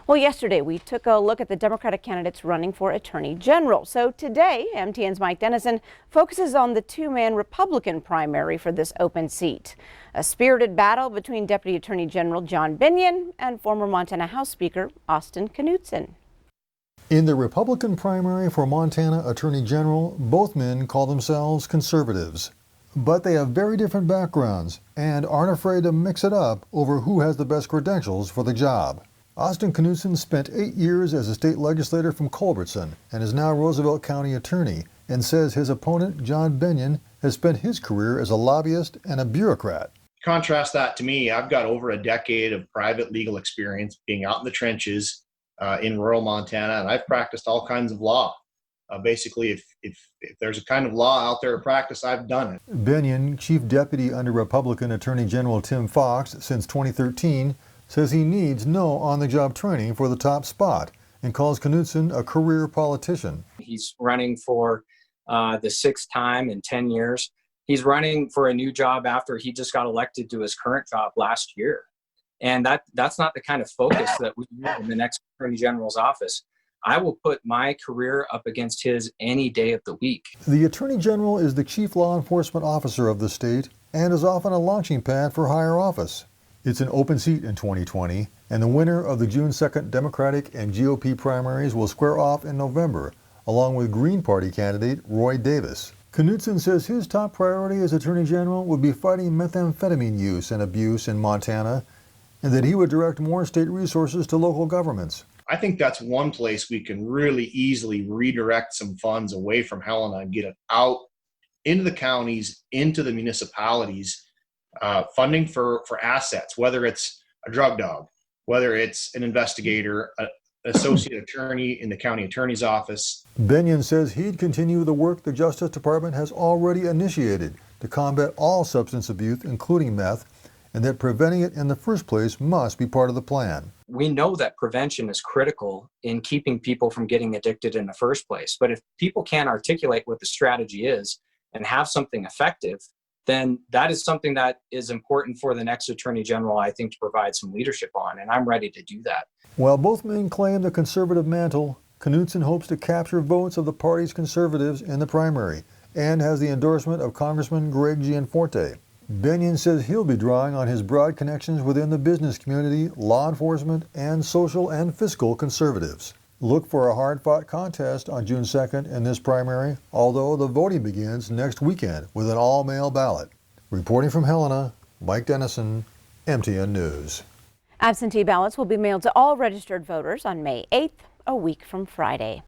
Well, yesterday we took a look at the Democratic candidates running for Attorney General. So today, MTN's Mike Dennison focuses on the two-man Republican primary for this open seat. A spirited battle between Deputy Attorney General John Binion and former Montana House Speaker Austin Knudsen. In the Republican primary for Montana Attorney General, both men call themselves conservatives. But they have very different backgrounds and aren't afraid to mix it up over who has the best credentials for the job. Austin Knudsen spent 8 years as a state legislator from Culbertson and is now Roosevelt County attorney, and says his opponent, John Binion, has spent his career as a lobbyist and a bureaucrat. Contrast that to me. I've got over a decade of private legal experience being out in the trenches in rural Montana, and I've practiced all kinds of law. Basically, if there's a kind of law out there to practice, I've done it. Binion, chief deputy under Republican Attorney General Tim Fox since 2013, says he needs no on-the-job training for the top spot and calls Knudsen a career politician. He's running for the sixth time in 10 years. He's running for a new job after he just got elected to his current job last year. And that's not the kind of focus that we need in the next Attorney General's office. I will put my career up against his any day of the week. The Attorney General is the chief law enforcement officer of the state and is often a launching pad for higher office. It's an open seat in 2020, and the winner of the June 2nd Democratic and GOP primaries will square off in November, along with Green Party candidate Roy Davis. Knudsen says his top priority as Attorney General would be fighting methamphetamine use and abuse in Montana, and that he would direct more state resources to local governments. I think that's one place we can really easily redirect some funds away from Helena and get it out into the counties, into the municipalities, funding for assets, whether it's a drug dog, whether it's an investigator, an associate attorney in the county attorney's office. Binion says he'd continue the work the Justice Department has already initiated to combat all substance abuse, including meth, and that preventing it in the first place must be part of the plan. We know that prevention is critical in keeping people from getting addicted in the first place. But if people can't articulate what the strategy is and have something effective, then that is something that is important for the next Attorney General, I think, to provide some leadership on, and I'm ready to do that. While both men claim the conservative mantle, Knudsen hopes to capture votes of the party's conservatives in the primary and has the endorsement of Congressman Greg Gianforte. Binion says he'll be drawing on his broad connections within the business community, law enforcement, and social and fiscal conservatives. Look for a hard-fought contest on June 2nd in this primary, although the voting begins next weekend with an all-mail ballot. Reporting from Helena, Mike Dennison, MTN News. Absentee ballots will be mailed to all registered voters on May 8th, a week from Friday.